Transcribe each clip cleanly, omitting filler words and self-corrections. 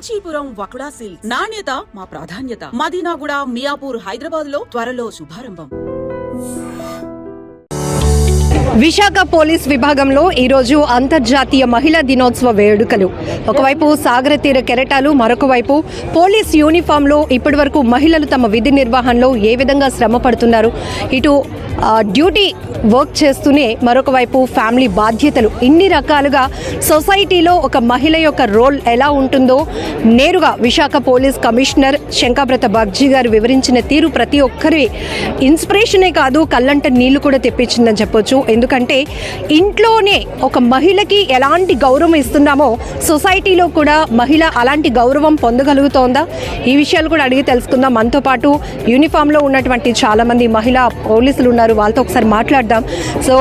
Kanchipuram వకుడా silks నాణ్యత మా ప్రాధాన్యత. మదీనాగూడ, మియాపూర్, హైదరాబాద్ లో త్వరలో శుభారంభం. విశాఖ పోలీస్ విభాగంలో ఈరోజు అంతర్జాతీయ మహిళా దినోత్సవ వేడుకలు. ఒకవైపు సాగర తీర కెరటాలు, మరొక వైపు పోలీస్ యూనిఫామ్లో ఇప్పటి వరకు మహిళలు తమ విధి నిర్వహణలో ఏ విధంగా శ్రమ పడుతున్నారు, ఇటు డ్యూటీ వర్క్ చేస్తూనే మరొక వైపు ఫ్యామిలీ బాధ్యతలు, ఇన్ని రకాలుగా సొసైటీలో ఒక మహిళ యొక్క రోల్ ఎలా ఉంటుందో నేరుగా విశాఖ పోలీస్ కమిషనర్ శంకాబ్రత బాగ్జీ గారు వివరించిన తీరు ప్రతి ఒక్కరి ఇన్స్పిరేషనే కాదు, కళ్ళంట నీళ్లు కూడా తెప్పించిందని చెప్పొచ్చు. ఎందుకంటే ఇంట్లోనే ఒక మహిళకి ఎలాంటి గౌరవం ఇస్తున్నామో సొసైటీలో కూడా మహిళ అలాంటి గౌరవం పొందగలుగుతోందా, ఈ విషయాలు కూడా అడిగి తెలుసుకుందాం. మనతో పాటు యూనిఫామ్లో ఉన్నటువంటి చాలామంది మహిళా పోలీసులు ఉన్నారు, వాళ్ళతో ఒకసారి మాట్లాడదాం. సో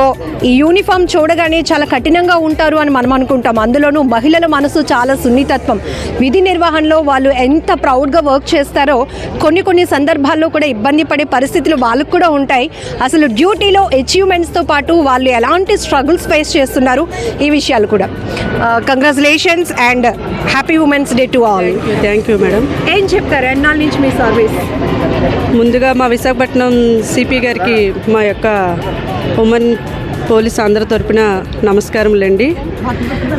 ఈ యూనిఫామ్ చూడగానే చాలా కఠినంగా ఉంటారు అని మనం అనుకుంటాం. అందులోనూ మహిళల మనసు చాలా సున్నితత్వం. విధి నిర్వహణలో వాళ్ళు ఎంత ప్రౌడ్గా వర్క్ చేస్తారో కొన్ని సందర్భాల్లో కూడా ఇబ్బంది పడే పరిస్థితులు వాళ్ళకు కూడా ఉంటాయి. అసలు డ్యూటీలో అచీవ్మెంట్స్తో పాటు వాళ్ళు ఎలాంటి స్ట్రగుల్స్ ఫేస్ చేస్తున్నారు, ఈ విషయాలు కూడా. Congratulations and happy women's day to all. Thank you madam. ఏం చెప్తారు ఎన్నాళ్ళ నుంచి మీ సర్వీస్? ముందుగా మా విశాఖపట్నం సిపి గారికి మా యొక్క ఉమెన్ పోలీస్ అందరి తరపున నమస్కారములండి.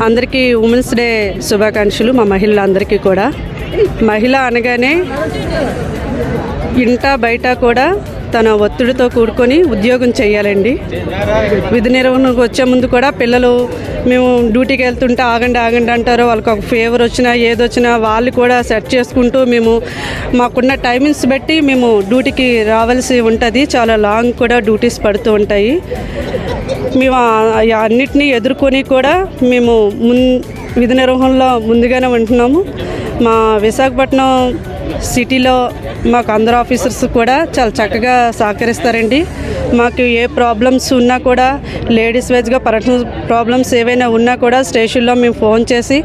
అందరికీ ఉమెన్స్ డే శుభాకాంక్షలు. మా మహిళలందరికీ కూడా. మహిళ అనగానే ఇంట బయట కూడా తన ఒత్తిడితో కూడుకొని ఉద్యోగం చేయాలండి. విధి నిర్వహణకు వచ్చే ముందు కూడా పిల్లలు మేము డ్యూటీకి వెళ్తుంటే ఆగండి అంటారు. వాళ్ళకి ఒక ఫీవర్ వచ్చినా ఏదొచ్చినా వాళ్ళు కూడా సెట్ చేసుకుంటూ మేము మాకున్న టైమింగ్స్ బట్టి మేము డ్యూటీకి రావాల్సి ఉంటుంది. చాలా లాంగ్ కూడా డ్యూటీస్ పడుతూ ఉంటాయి. మేము అన్నిటినీ ఎదుర్కొని కూడా మేము విధి నిర్వహణలో ముందుగానే ఉంటున్నాము. మా విశాఖపట్నం సిటీలో మాకు అందరు ఆఫీసర్స్ కూడా చాలా చక్కగా సహకరిస్తారండి. మాకు ఏ ప్రాబ్లమ్స్ ఉన్నా కూడా లేడీస్ వైజ్గా పర్సనల్ ప్రాబ్లమ్స్ ఏవైనా ఉన్నా కూడా స్టేషన్లో మేము ఫోన్ చేసి,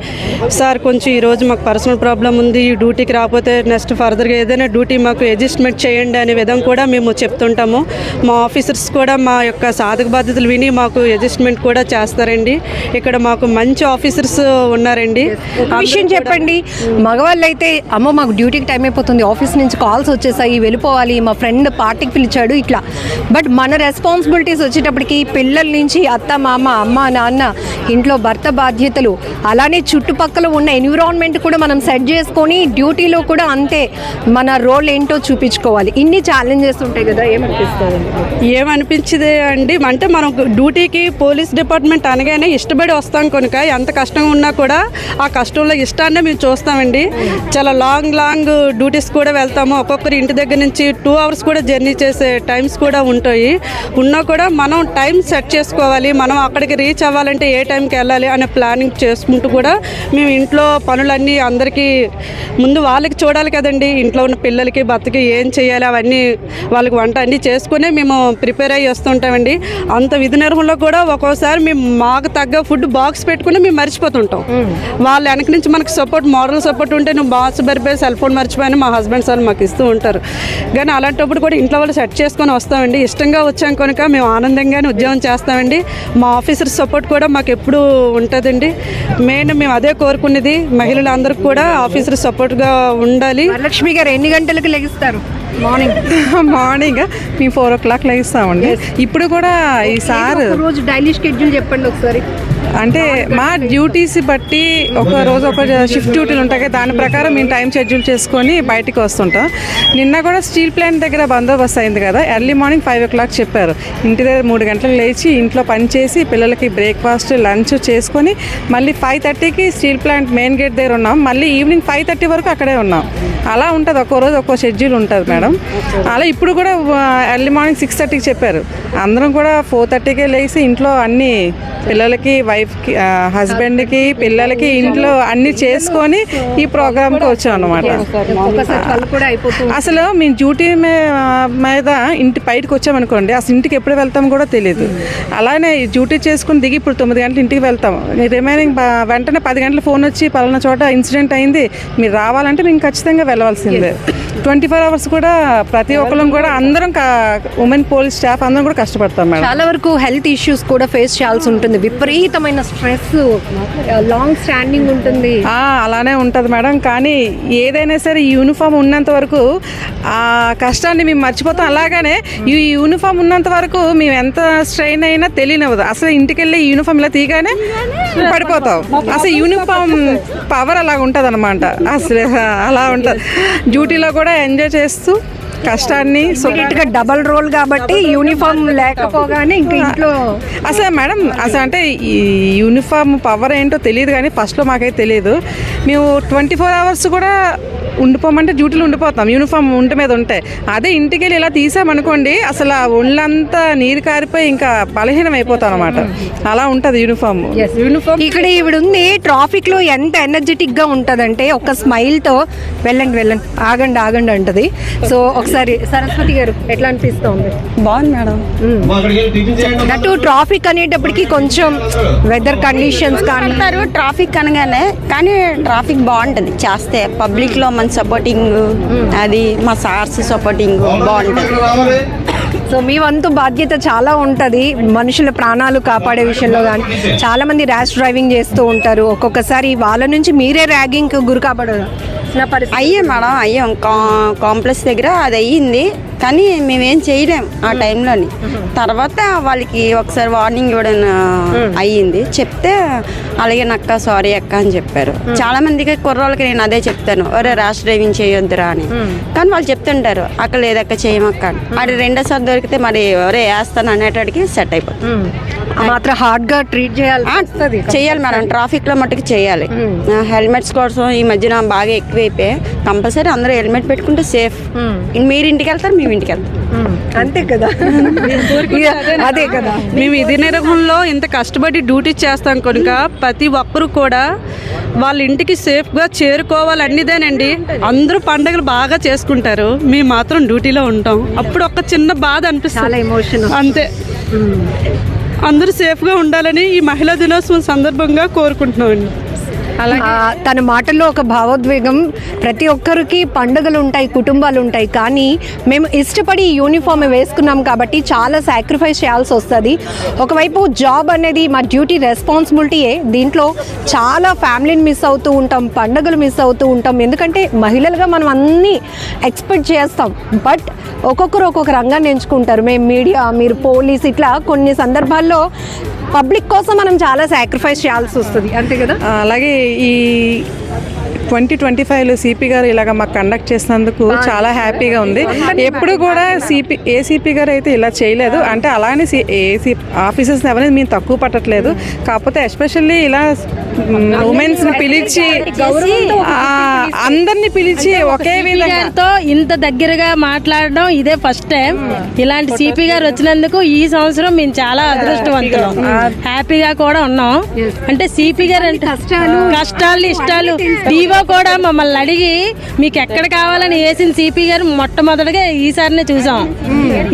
సార్ కొంచెం ఈరోజు మాకు పర్సనల్ ప్రాబ్లం ఉంది, ఈ డ్యూటీకి రాకపోతే నెక్స్ట్ ఫర్దర్గా ఏదైనా డ్యూటీ మాకు అడ్జస్ట్మెంట్ చేయండి అనే విధంగా కూడా మేము చెప్తుంటాము. మా ఆఫీసర్స్ కూడా మా యొక్క సాధక బాధ్యతలు విని మాకు అడ్జస్ట్మెంట్ కూడా చేస్తారండి. ఇక్కడ మాకు మంచి ఆఫీసర్స్ ఉన్నారండి. విషయం చెప్పండి, మగవాళ్ళు అయితే అమ్మ మాకు డ్యూటీకి టైం అయిపోతుంది, ఆఫీస్ నుంచి కాల్స్ వచ్చేసాయి, వెళ్ళిపోవాలి, మా ఫ్రెండ్ పార్టీకి పిలిచాడు ఇట్లా. బట్ మన రెస్పాన్సిబిలిటీస్ వచ్చేటప్పటికి పిల్లల నుంచి అత్త మామ, అమ్మ నాన్న, ఇంట్లో భర్త బాధ్యతలు, అలానే చుట్టుపక్కల ఉన్న ఎన్విరాన్మెంట్ కూడా మనం సెట్ చేసుకొని డ్యూటీలో కూడా అంతే మన రోల్ ఏంటో చూపించుకోవాలి. ఇన్ని ఛాలెంజెస్ ఉంటాయి కదా, ఏమనిపిస్తుంది? ఏమనిపించింది అండి అంటే మనం డ్యూటీకి పోలీస్ డిపార్ట్మెంట్ అనగానే ఇష్టపడి వస్తాం కనుక ఎంత కష్టంగా ఉన్నా కూడా ఆ కష్టంలో ఇష్టాన్నే మేము చూస్తామండి. చాలా లాంగ్ డ్యూటీస్ కూడా వెళ్తాము. ఒక్కొక్కరు ఇంటి దగ్గర నుంచి 2 hours కూడా జర్నీ చేసే టైమ్స్ కూడా ఉంటాయి. ఉన్నా కూడా మనం టైం సెట్ చేసుకోవాలి. మనం అక్కడికి రీచ్ అవ్వాలంటే ఏ టైంకి వెళ్ళాలి అనే ప్లానింగ్ చేసుకుంటూ కూడా మేము ఇంట్లో పనులన్నీ అందరికీ ముందు వాళ్ళకి చూడాలి కదండి. ఇంట్లో ఉన్న పిల్లలకి భర్తకి ఏం చేయాలి అవన్నీ వాళ్ళకి వంట అన్నీ చేసుకునే మేము ప్రిపేర్ అయ్యి వస్తుంటామండి. అంత విధి నిర్వహణలో కూడా ఒక్కోసారి మేము మాకు తగ్గ ఫుడ్ బాక్స్ పెట్టుకుని మేము మర్చిపోతుంటాం. వాళ్ళ వెనక నుంచి మనకు సపోర్ట్, మోరల్ సపోర్ట్ ఉంటే నువ్వు బాక్స్ మర్చిపోయి సెల్ ఫోన్ మర్చిపోయాను మా హస్బెండ్స్ వాళ్ళు మాకు ఇస్తూ ఉంటారు. కానీ అలాంటప్పుడు కూడా ఇంట్లో వాళ్ళు సెట్ చేసుకొని వస్తామండి. ఇష్టంగా వచ్చాం కనుక మేము ఆనందంగానే ఉద్యోగం చేస్తామండి. మా ఆఫీసర్ సపోర్ట్ కూడా మాకు ఎప్పుడూ ఉంటుందండి. మెయిన్ మేము అదే కోరుకునేది, మహిళలందరికీ కూడా ఆఫీసర్ సపోర్ట్గా ఉండాలి. లక్ష్మి గారు ఎన్ని గంటలకు లెగిస్తారు? మార్నింగ్ మేము 4 o'clock లెగిస్తామండి. ఇప్పుడు కూడా ఈసారి రోజు డైలీ షెడ్యూల్ చెప్పండి ఒకసారి. అంటే మా డ్యూటీస్ బట్టి ఒక రోజు ఒక షిఫ్ట్ డ్యూటీలు ఉంటాయి. దాని ప్రకారం మేము టైం షెడ్యూల్ చేసుకొని బయటికి వస్తుంటాం. నిన్న కూడా స్టీల్ ప్లాంట్ దగ్గర బందోబస్తు అయింది కదా, ఎర్లీ మార్నింగ్ 5 o'clock చెప్పారు. ఇంటి దగ్గర 3 గంటలకు లేచి ఇంట్లో పని చేసి పిల్లలకి బ్రేక్ఫాస్ట్ లంచ్ చేసుకొని మళ్ళీ 5:30కి స్టీల్ ప్లాంట్ మెయిన్ గేట్ దగ్గర ఉన్నాం. మళ్ళీ ఈవినింగ్ 5:30 వరకు అక్కడే ఉన్నాం. అలా ఉంటుంది, ఒక్కో రోజు ఒక్కో షెడ్యూల్ ఉంటుంది మేడం. అలా ఇప్పుడు కూడా ఎర్లీ మార్నింగ్ 6:30కి చెప్పారు. అందరం కూడా 4:30కే లేచి ఇంట్లో అన్ని పిల్లలకి, వైఫ్కి, హస్బెండ్కి, పిల్లలకి ఇంట్లో అన్ని చేసుకొని ఈ ప్రోగ్రామ్కి వచ్చాం అన్నమాట. అసలు మేము డ్యూటీ మీద ఇంటి బయటకు వచ్చామనుకోండి, అసలు ఇంటికి ఎప్పుడు వెళ్తాం కూడా తెలియదు. అలానే డ్యూటీ చేసుకుని దిగి ఇప్పుడు 9 గంటలు ఇంటికి వెళ్తాం. రిమైనింగ్ వెంటనే 10 గంటల ఫోన్ వచ్చి పలానా చోట ఇన్సిడెంట్ అయింది, మీరు రావాలంటే మేము ఖచ్చితంగా వెళ్ళవలసిందే. 24 hours కూడా ప్రతి ఒక్కరం కూడా అందరం ఉమెన్ పోలీస్ స్టాఫ్ అందరం కూడా కష్టపడతాం మేడం. చాలా వరకు హెల్త్ ఇష్యూస్ కూడా ఫేస్ చేయాల్సి ఉంటుంది, విపరీతమైన స్ట్రెస్, లాంగ్ స్టాండింగ్ ఉంటుంది. అలానే ఉంటుంది మేడం. కానీ ఏదైనా సరే ఈ యూనిఫామ్ ఉన్నంత వరకు ఆ కష్టాన్ని మేము మర్చిపోతాం. అలాగనే ఈ యూనిఫామ్ ఉన్నంత వరకు మేము ఎంత స్ట్రెయిన్ అయినా తెలియనివ్వదు. అసలు ఇంటికి వెళ్ళి ఈ యూనిఫామ్ ఇలా తీగానే పడిపోతాం. అసలు యూనిఫామ్ పవర్ అలా ఉంటుంది అనమాట. అసలు అలా ఉంటుంది. డ్యూటీలో కూడా ఎంజాయ్ చేస్తూ కష్టాన్ని డబల్ రోల్ కాబట్టి యూనిఫామ్ లేకపోగానే ఇంకా ఇంట్లో అసలు మేడం అసలు అంటే ఈ యూనిఫామ్ పవర్ ఏంటో తెలియదు, కానీ ఫస్ట్లో మాకైతే తెలియదు. మేము 24 hours కూడా ఉండిపోమంటే డ్యూటీలో ఉండిపోతాం యూనిఫామ్ ఒంటి మీద ఉంటే. అదే ఇంటికి వెళ్ళి ఇలా తీసామనుకోండి అసలు ఒళ్ళంతా నీరు కారిపోయి ఇంకా బలహీనం అయిపోతాం అనమాట. అలా ఉంటుంది యూనిఫామ్. ఇక్కడ ఈవిడ ఉంది, ట్రాఫిక్ లో ఎంత ఎనర్జెటిక్ గా ఉంటదంటే ఒక స్మైల్ తో వెళ్ళండి వెళ్ళండి ఆగండి ఆగండి అంటది. సో ఒకసారి సరస్వతి గారు ఎట్లా అనిపిస్తుంది? బాగుంది మేడం. అటు ట్రాఫిక్ అనేటప్పటికి కొంచెం వెదర్ కండిషన్స్ కానీ ట్రాఫిక్ అనగానే, కానీ ట్రాఫిక్ బాగుంటుంది చేస్తే. పబ్లిక్ లో మన సపోర్టింగ్, అది మా సార్స్ సపోర్టింగ్ బాగుంటుంది. సో మీ వంతు బాధ్యత చాలా ఉంటుంది మనుషుల ప్రాణాలు కాపాడే విషయంలో. కానీ చాలా మంది ర్యాష్ డ్రైవింగ్ చేస్తూ ఉంటారు, ఒక్కొక్కసారి వాళ్ళ నుంచి మీరే ర్యాగింగ్ గురి కాబడదు. అయ్యాం మేడం, అయ్యాం. కాంప్లెక్స్ దగ్గర అది అయ్యింది, కానీ మేమేం చేయలేం ఆ టైంలోని. తర్వాత వాళ్ళకి ఒకసారి వార్నింగ్ ఇవ్వడం అయ్యింది. చెప్తే అలాగే నక్క సారీ అక్క అని చెప్పారు. చాలా మందికి కుర్రోళ్ళకి నేను అదే చెప్తాను, ఒరే ర్యాష్ డ్రైవింగ్ చేయొద్దురా అని. కానీ వాళ్ళు చెప్తుంటారు అక్క లేదక్క చేయమక్క అని. అది రెండోసారి దొరికితే మరి ఒరే వేస్తాను అనేటాడికి సెట్ అయిపోతుంది. మాత్రం హార్డ్ గా ట్రీట్ చేయాలి మేడం. ట్రాఫిక్ లో మట్టుకు చేయాలి. హెల్మెట్స్ కోసం ఈ మధ్యన బాగా ఎక్కువైపోయి కంపల్సరీ అందరూ హెల్మెట్ పెట్టుకుంటే సేఫ్. మీరు ఇంటికి వెళ్తారు, మేము ఇంటికి వెళ్తాం, అంతే కదా. అదే కదా, మేము ఇది నిర్వహణలో ఇంత కష్టపడి డ్యూటీ చేస్తాం కనుక ప్రతి ఒక్కరు కూడా వాళ్ళ ఇంటికి సేఫ్గా చేరుకోవాలన్నదేనండి. అందరూ పండుగలు బాగా చేసుకుంటారు, మేము మాత్రం డ్యూటీలో ఉంటాం. అప్పుడు ఒక చిన్న బాధ అనిపిస్తుంది, ఎమోషన్ అంతే. అందరూ సేఫ్గా ఉండాలని ఈ మహిళా దినోత్సవం సందర్భంగా కోరుకుంటున్నామండి. తన మాటల్లో ఒక భావోద్వేగం. ప్రతి ఒక్కరికి పండుగలు ఉంటాయి, కుటుంబాలు ఉంటాయి, కానీ మేము ఇష్టపడి ఈ యూనిఫామ్ వేసుకున్నాం కాబట్టి చాలా సాక్రిఫైస్ చేయాల్సి వస్తుంది. ఒకవైపు జాబ్ అనేది మా డ్యూటీ రెస్పాన్సిబిలిటీయే, దీంట్లో చాలా ఫ్యామిలీని మిస్ అవుతూ ఉంటాం, పండుగలు మిస్ అవుతూ ఉంటాం. ఎందుకంటే మహిళలుగా మనం అన్నీ ఎక్స్పెక్ట్ చేస్తాం, బట్ ఒక్కొక్కరు ఒక్కొక్క రంగాన్ని ఎంచుకుంటారు. మేము మీడియా, మీరు పోలీస్, ఇట్లా కొన్ని సందర్భాల్లో పబ్లిక్ కోసం మనం చాలా సాక్రిఫైస్ చేయాల్సి వస్తుంది, అంతే కదా. అలాగే ఈ 2025లో సిపి గారు ఇలాగ మాకు కండక్ట్ చేసినందుకు చాలా హ్యాపీగా ఉంది. ఎప్పుడు కూడా ఏసీపీ గారు అయితే ఇలా చేయలేదు. అంటే అలానే ఏసీ ఆఫీసర్స్ ఎవరైనా మేము తక్కువ పట్టట్లేదు, కాకపోతే ఎస్పెషల్లీ ఇలా ఉమెన్స్ని పిలిచి అందరినీ పిలిచి ఒకే విధంగా ఇంత దగ్గరగా మాట్లాడడం ఇదే ఫస్ట్ టైం. ఇలాంటి సిపి గారు వచ్చినందుకు ఈ సంవత్సరం మేము చాలా అదృష్టవంతులం, హ్యాపీగా కూడా ఉన్నాం. అంటే సిపి గారు అంటే కష్టాలు ఇష్టాలు డివో కూడా మమ్మల్ని అడిగి మీకు ఎక్కడ కావాలని వేసిన సిపి గారు మొట్టమొదటిగా ఈసారినే చూసాం.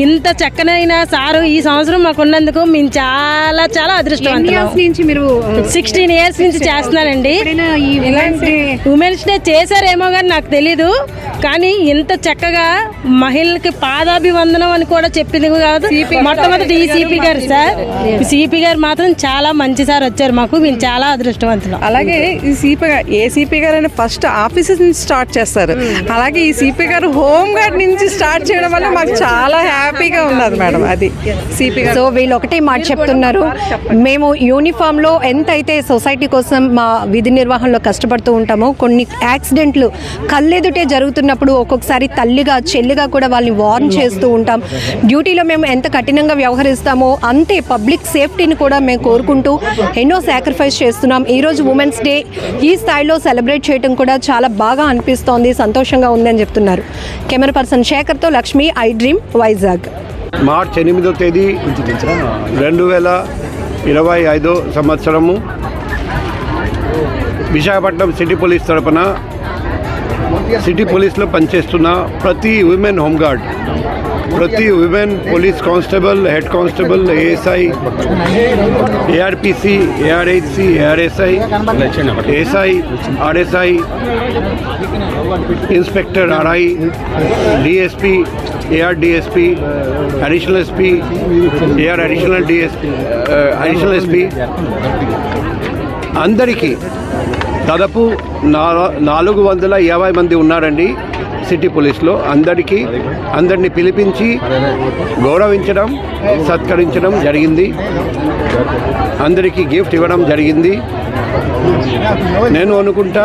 ఇంత చక్కనైన సారు ఈ సంవత్సరం మాకు ఉన్నందుకు మేము చాలా చాలా అదృష్టవంతులం. 16 years నుంచి చేస్తున్నానండి. ఉమెన్స్ డే చేశారేమో కానీ నాకు తెలీదు, కానీ ఇంత చక్కగా మహిళలకి పాదాభివందనం అని కూడా చెప్పింది కాదు మొట్టమొదటి ఈ సిపి గారు. సార్ సిపి గారు మాత్రం చాలా మంచి సార్ వచ్చారు మాకు, మేము చాలా అదృష్టవంతులం. అలాగే ఈ ఏసీపీ గారు అని ఫస్ట్ ఆఫీసెస్ నుంచి స్టార్ట్ చేస్తారు. అలాగే ఈ సిపి గారు హోమ్ గార్డ్ నుంచి స్టార్ట్ చేయడం వల్ల మాకు చాలా హ్యాపీగా ఉన్నది మేడం. అది సిపి గారు. సో వీళ్ళు ఒకటే మాట చెప్తున్నారు, మేము యూనిఫామ్ లో ఎంత అయితే సొసైటీ కోసం మా విధి నిర్వహణలో కష్టపడుతూ ఉంటామో, కొన్ని యాక్సిడెంట్లు కళ్ళెదుటే జరుగుతున్నప్పుడు ఒక్కొక్కసారి తల్లిగా చెల్లిగా కూడా వాళ్ళని వార్న్ చేస్తూ ఉంటాం. డ్యూటీలో మేము ఎంత కఠినంగా వ్యవహరిస్తామో అంతే పబ్లిక్ సేఫ్టీని కూడా మేము కోరుకుంటూ ఎన్నో సాక్రిఫైస్ చేస్తున్నాం. ఈరోజు ఉమెన్స్ డే ఈ స్థాయిలో సెలబ్రేట్ చేయడం కూడా చాలా బాగా అనిపిస్తోంది, సంతోషంగా ఉందని చెప్తున్నారు. కెమెరా పర్సన్ శేఖర్తో Lakshmi, I dream, Vizag. March 8వ తేదీ 2025 సంవత్సరము విశాఖపట్నం సిటీ పోలీస్ తరపున సిటీ పోలీస్లో పనిచేస్తున్న ప్రతి ఉమెన్ హోంగార్డ్ ప్రతి women police constable, head constable, ASI, ARPC, ARHC, ARSI, ASI, RSI, inspector, RI, DSP, AR DSP, additional SP, AR additional DSP, additional SP అందరికీ దాదాపు 450 మంది ఉన్నారండి సిటీ పోలీస్లో. అందరినీ పిలిపించి గౌరవించడం, సత్కరించడం జరిగింది. అందరికీ గిఫ్ట్ ఇవ్వడం జరిగింది. నేను అనుకుంటా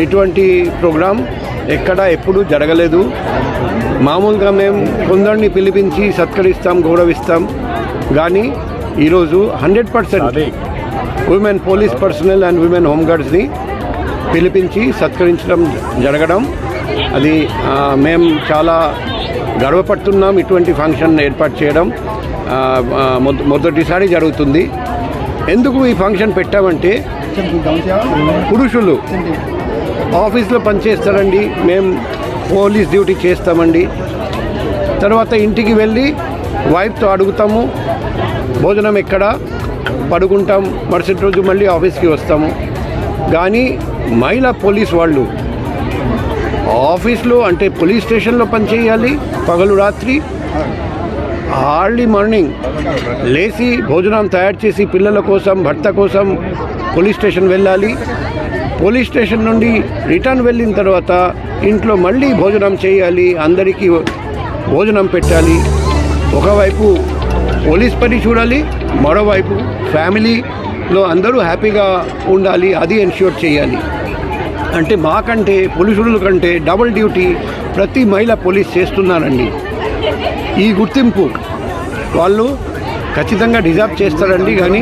ఇటువంటి ప్రోగ్రాం ఎప్పుడు జరగలేదు. మామూలుగా మేము కొందరిని పిలిపించి సత్కరిస్తాం, గౌరవిస్తాం. కానీ ఈరోజు 100% women police personnel and women హోంగార్డ్స్ని పిలిపించి సత్కరించడం జరగడం అది మేము చాలా గర్వపడుతున్నాం. ఇటువంటి ఫంక్షన్ ఏర్పాటు చేయడం మొదటిసారి జరుగుతుంది. ఎందుకు ఈ ఫంక్షన్ పెట్టామంటే పురుషులు ఆఫీస్లో పనిచేస్తారండి, మేము పోలీస్ డ్యూటీ చేస్తామండి. తర్వాత ఇంటికి వెళ్ళి వైఫ్తో అడుగుతాము భోజనం ఎక్కడ, పడుకుంటాం, మరుసటి రోజు మళ్ళీ ఆఫీస్కి వస్తాము. కానీ మహిళా పోలీస్ వాళ్ళు ఆఫీస్లో అంటే పోలీస్ స్టేషన్లో పనిచేయాలి, పగలు రాత్రి. అర్లీ మార్నింగ్ లేచి భోజనం తయారు చేసి పిల్లల కోసం, భర్త కోసం పోలీస్ స్టేషన్ వెళ్ళాలి. పోలీస్ స్టేషన్ నుండి రిటర్న్ వెళ్ళిన తర్వాత ఇంట్లో మళ్ళీ భోజనం చేయాలి, అందరికీ భోజనం పెట్టాలి. ఒకవైపు పోలీస్ పని చూడాలి, మరోవైపు ఫ్యామిలీలో అందరూ హ్యాపీగా ఉండాలి, అది ఎన్ష్యూర్ చేయాలి. అంటే మాకంటే పురుషుల కంటే డబుల్ డ్యూటీ ప్రతి మహిళ పోలీస్ చేస్తున్నారండి. ఈ గుర్తింపు వాళ్ళు ఖచ్చితంగా డిజర్వ్ చేస్తారండి. కానీ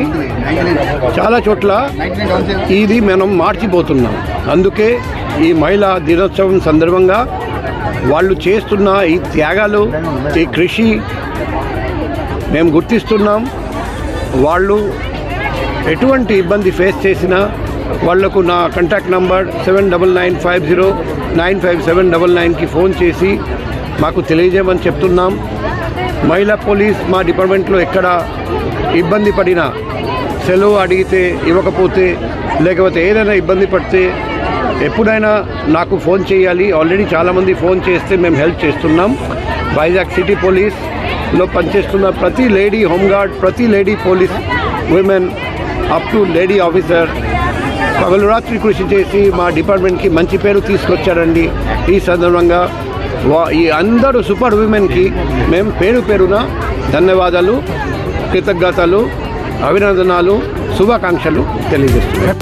చాలా చోట్ల ఇది మనం మార్చిపోతున్నాం. అందుకే ఈ మహిళా దినోత్సవం సందర్భంగా వాళ్ళు చేస్తున్న ఈ త్యాగాలు, ఈ కృషి మేము గుర్తిస్తున్నాం. వాళ్ళు ఎటువంటి ఇబ్బంది ఫేస్ చేసినా వాళ్లకు నా కాంటాక్ట్ నంబర్ 7995095799కి ఫోన్ చేసి మాకు తెలియజేయమని చెప్తున్నాం. మహిళా పోలీస్ మా డిపార్ట్మెంట్లో ఎక్కడ ఇబ్బంది పడినా, సెలవు అడిగితే ఇవ్వకపోతే, లేకపోతే ఏదైనా ఇబ్బంది పడితే ఎప్పుడైనా నాకు ఫోన్ చేయాలి. ఆల్రెడీ చాలామంది ఫోన్ చేస్తే మేము హెల్ప్ చేస్తున్నాం. వైజాగ్ సిటీ పోలీస్లో పనిచేస్తున్న ప్రతి లేడీ హోంగార్డ్, ప్రతి lady police women up to lady officer పగలు రాత్రి కృషి చేసి మా డిపార్ట్మెంట్కి మంచి పేరు తీసుకొచ్చారండి. ఈ సందర్భంగా ఈ అందరూ సూపర్ ఉమెన్కి మేము పేరున ధన్యవాదాలు, కృతజ్ఞతలు, అభినందనలు, శుభాకాంక్షలు తెలియజేస్తున్నాం.